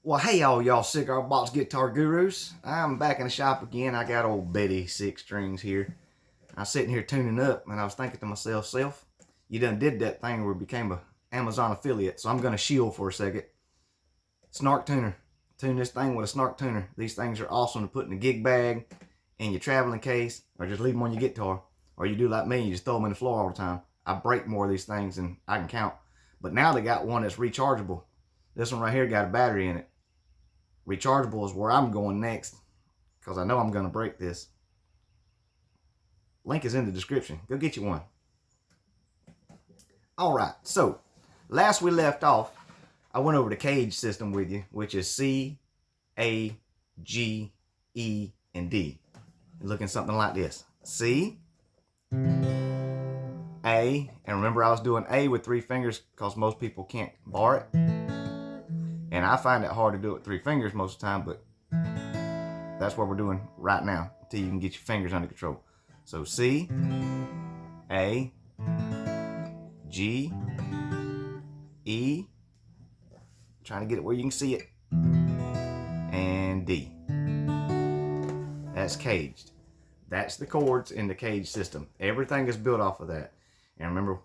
Well, hey y'all cigar box guitar gurus. I'm back in the shop again. I got old Betty 6 strings here. I was sitting here tuning up and I was thinking to myself, you done did that thing where you became a Amazon affiliate, so I'm gonna shield for a second. Snark tuner. Tune this thing with a snark tuner. These things are awesome to put in a gig bag, in your traveling case, or just leave them on your guitar. Or you do like me, you just throw them in the floor all the time. I break more of these things than I can count. But now they got one that's rechargeable. This one right here got a battery in it. Rechargeable is where I'm going next, because I know I'm going to break this. Link is in the description. Go get you one. Alright, so last we left off, I went over the cage system with you, which is C, A, G, E, and D. Looking something like this. C, A, and remember I was doing A with 3 fingers because most people can't bar it. And I find it hard to do it with 3 fingers most of the time, but that's what we're doing right now until you can get your fingers under control. So C, A, G, E, trying to get it where you can see it, and D. That's caged. That's the chords in the cage system. Everything is built off of that. And remember,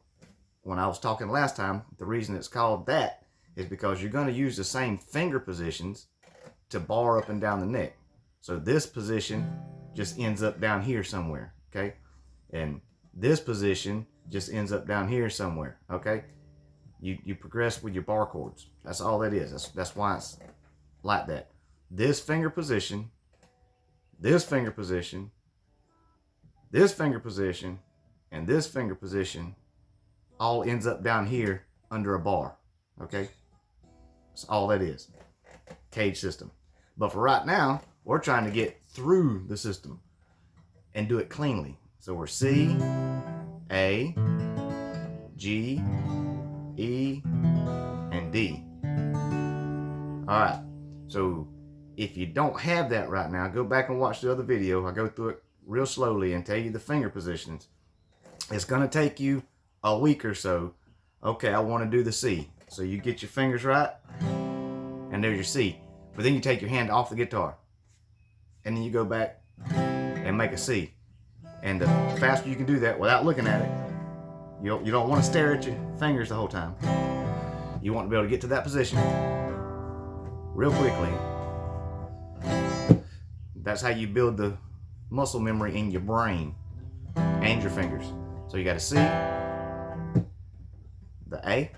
when I was talking last time, the reason it's called that is because you're going to use the same finger positions to bar up and down the neck. So this position just ends up down here somewhere, okay? And this position just ends up down here somewhere, okay? You progress with your bar chords. That's all that is. That's why it's like that. This finger position, this finger position, this finger position, and this finger position all ends up down here under a bar, okay? That's all that is. Cage system. But for right now, we're trying to get through the system and do it cleanly. So we're C, A, G, E, and D. Alright, so if you don't have that right now, go back and watch the other video. I go through it real slowly and tell you the finger positions. It's going to take you a week or so. Okay, I want to do the C. So you get your fingers right, and there's your C. But then you take your hand off the guitar, and then you go back and make a C. And the faster you can do that without looking at it, you don't want to stare at your fingers the whole time. You want to be able to get to that position real quickly. That's how you build the muscle memory in your brain and your fingers. So you got a C, the A,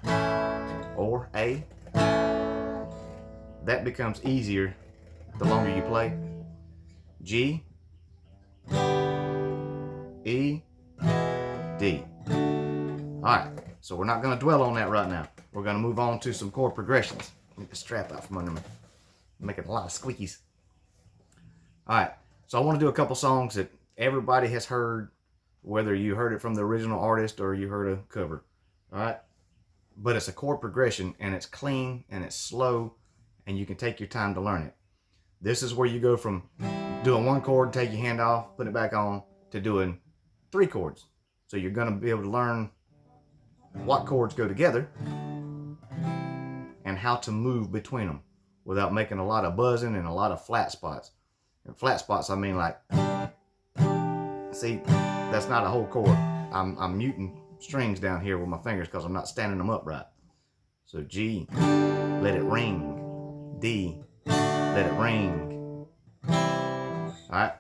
or A. That becomes easier the longer you play. G, E, D. Alright, so we're not going to dwell on that right now. We're going to move on to some chord progressions. Get the strap out from under me. I'm making a lot of squeakies. Alright, so I want to do a couple songs that everybody has heard, whether you heard it from the original artist or you heard a cover. Alright? But it's a chord progression, and it's clean, and it's slow, and you can take your time to learn it. This is where you go from doing 1 chord, take your hand off, put it back on, to doing 3 chords. So you're going to be able to learn what chords go together and how to move between them without making a lot of buzzing and a lot of flat spots. And flat spots, I mean like, see, that's not a whole chord. I'm muting strings down here with my fingers because I'm not standing them up right. So G, let it ring. D, let it ring. Alright,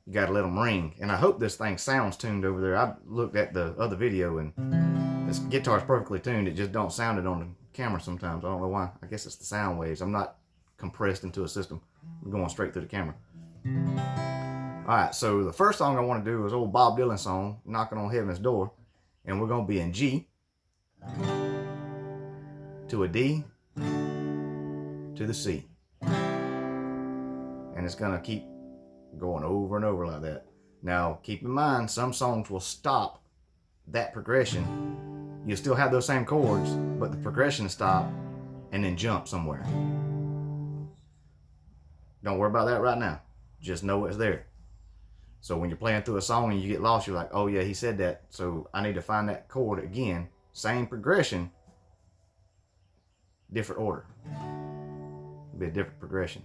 you gotta let them ring. And I hope this thing sounds tuned over there. I looked at the other video and this guitar's perfectly tuned. It just don't sound it on the camera sometimes. I don't know why. I guess it's the sound waves. I'm not compressed into a system. I'm going straight through the camera. Alright, so the first song I want to do is old Bob Dylan song, Knocking on Heaven's Door. And we're going to be in G, to a D, to the C. And it's going to keep going over and over like that. Now, keep in mind, some songs will stop that progression. You'll still have those same chords, but the progression will stop and then jump somewhere. Don't worry about that right now. Just know it's there. So when you're playing through a song and you get lost, you're like, oh yeah, he said that, so I need to find that chord again. Same progression, different order. be a different progression.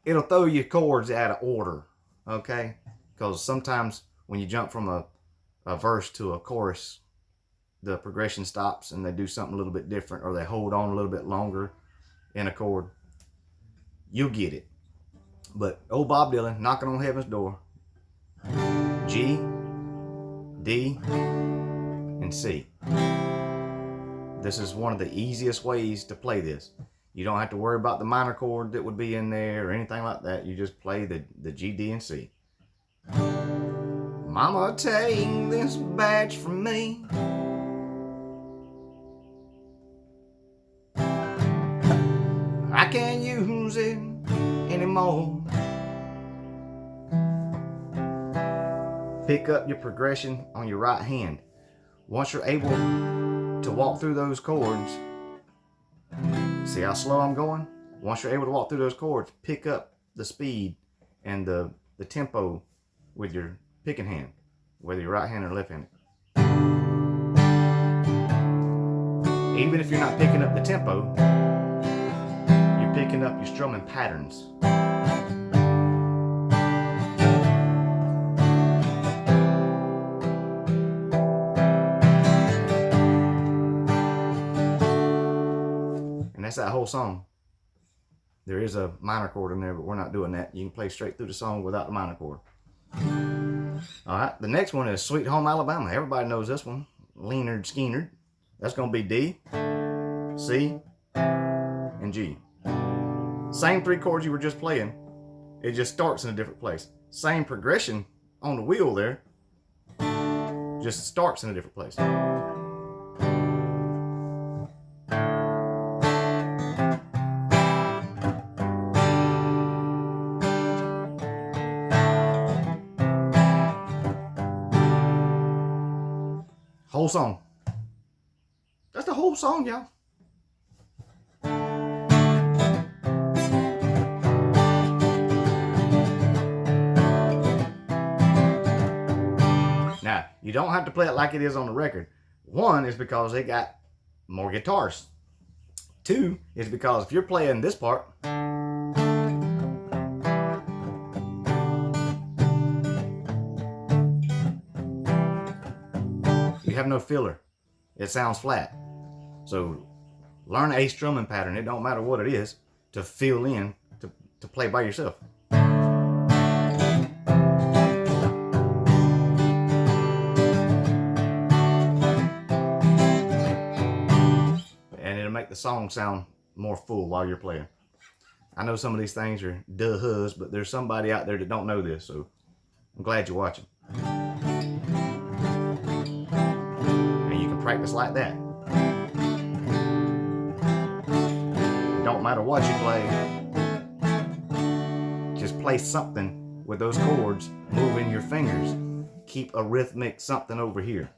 It'll throw your chords out of order, okay? Because sometimes when you jump from a verse to a chorus, the progression stops and they do something a little bit different, or they hold on a little bit longer in a chord. You'll get it. But old Bob Dylan, knocking on heaven's door, G, D, and C. This is one of the easiest ways to play this. You don't have to worry about the minor chord that would be in there or anything like that. You just play the G, D, and C. Mama, take this badge from me. I can't use it anymore. Pick up your progression on your right hand. Once you're able to walk through those chords, see how slow I'm going? Once you're able to walk through those chords, pick up the speed and the tempo with your picking hand, whether you're right-handed or left-handed. Even if you're not picking up the tempo, you're picking up your strumming patterns. And that's that whole song. There is a minor chord in there, but we're not doing that. You can play straight through the song without the minor chord. Alright, the next one is Sweet Home Alabama. Everybody knows this one. Leonard Skinner. That's going to be D, C, and G. Same three chords you were just playing. It just starts in a different place. Same progression on the wheel there. Just starts in a different place. Whole song. That's the whole song, y'all. Now, you don't have to play it like it is on the record. One is because they got more guitars. Two is because if you're playing this part, you have no filler. It sounds flat. So learn a strumming pattern. It don't matter what it is to fill in to play by yourself. And it'll make the song sound more full while you're playing. I know some of these things are duh-hus, but there's somebody out there that don't know this, so I'm glad you're watching. And you can practice like that. Don't matter what you play, just play something with those chords, moving your fingers. Keep a rhythmic something over here.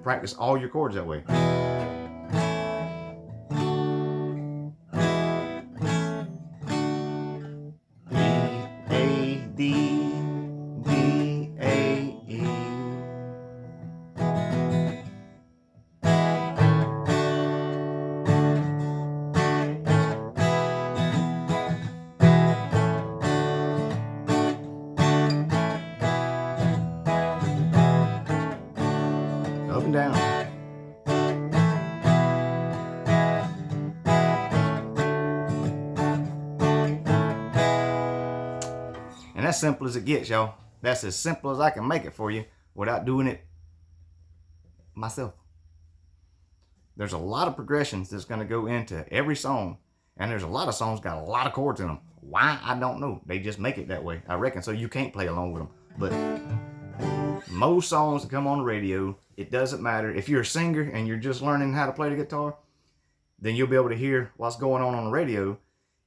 Practice all your chords that way. Up and down. And that's simple as it gets, y'all. That's as simple as I can make it for you without doing it myself. There's a lot of progressions that's going to go into every song, and there's a lot of songs got a lot of chords in them. Why? I don't know. They just make it that way, I reckon, so you can't play along with them. But most songs that come on the radio, it doesn't matter. If you're a singer and you're just learning how to play the guitar, then you'll be able to hear what's going on the radio,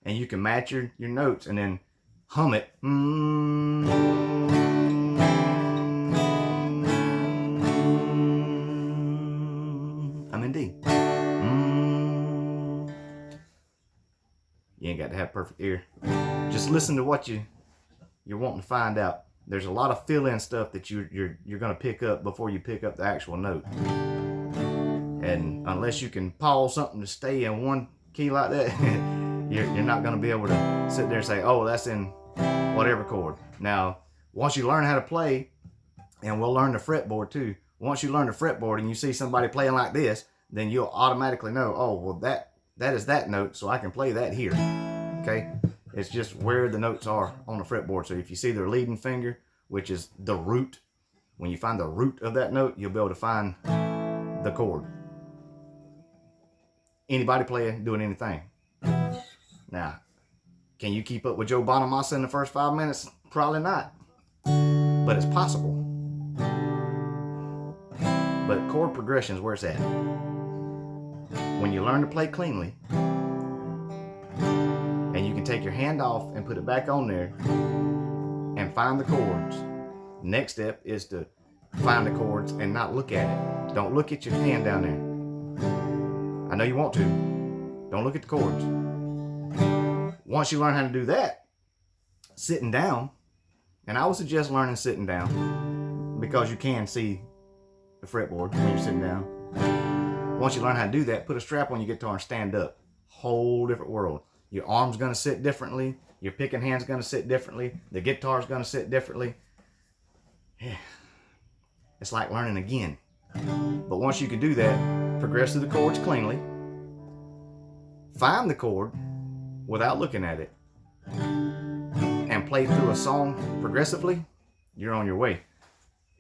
and you can match your notes and then hum it. I'm in D. You ain't got to have perfect ear. Just listen to what you're wanting to find out. There's a lot of fill-in stuff that you're going to pick up before you pick up the actual note. And unless you can pause something to stay in one key like that, you're not going to be able to sit there and say, oh, that's in whatever chord. Now, once you learn how to play, and we'll learn the fretboard too. Once you learn the fretboard and you see somebody playing like this, then you'll automatically know, oh, well, that is that note, so I can play that here. Okay? It's just where the notes are on the fretboard. So if you see their leading finger, which is the root, when you find the root of that note, you'll be able to find the chord. Anybody playing, doing anything. Now, can you keep up with Joe Bonamassa in the first 5 minutes? Probably not. But it's possible. But chord progression is where it's at. When you learn to play cleanly, and you can take your hand off and put it back on there and find the chords. Next step is to find the chords and not look at it. Don't look at your hand down there. I know you want to. Don't look at the chords. Once you learn how to do that, sitting down, and I would suggest learning sitting down because you can see the fretboard when you're sitting down. Once you learn how to do that, put a strap on your guitar and stand up. Whole different world. Your arm's going to sit differently. Your picking hand's going to sit differently. The guitar's going to sit differently. Yeah. It's like learning again. But once you can do that, progress through the chords cleanly. Find the chord without looking at it. And play through a song progressively, you're on your way.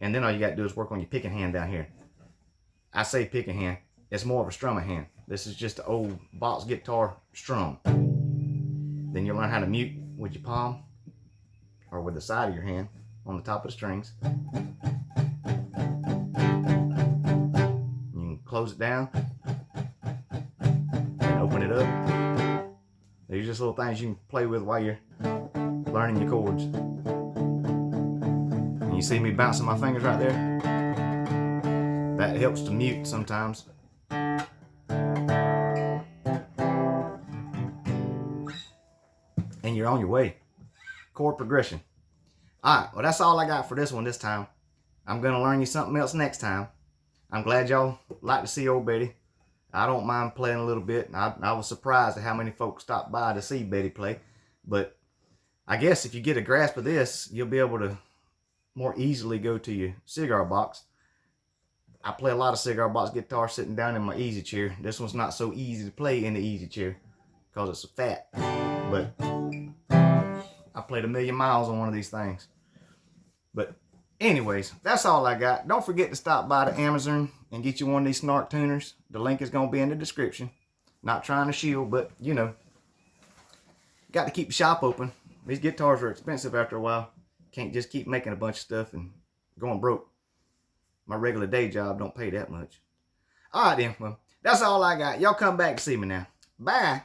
And then all you got to do is work on your picking hand down here. I say picking hand. It's more of a strumming hand. This is just an old box guitar strum. Then you'll learn how to mute with your palm or with the side of your hand on the top of the strings. You can close it down and open it up. These are just little things you can play with while you're learning your chords. And you see me bouncing my fingers right there? That helps to mute sometimes. And you're on your way. Chord progression. Alright, well that's all I got for this one this time. I'm going to learn you something else next time. I'm glad y'all like to see old Betty. I don't mind playing a little bit. I was surprised at how many folks stopped by to see Betty play. But I guess if you get a grasp of this, you'll be able to more easily go to your cigar box. I play a lot of cigar box guitar sitting down in my easy chair. This one's not so easy to play in the easy chair because it's fat. But I played 1,000,000 miles on one of these things. But anyways, that's all I got. Don't forget to stop by to Amazon and get you one of these Snark tuners. The link is going to be in the description. Not trying to shield, but you know, got to keep the shop open. These guitars are expensive after a while. Can't just keep making a bunch of stuff and going broke. My regular day job don't pay that much. Alright then, well, that's all I got. Y'all come back to see me now. Bye.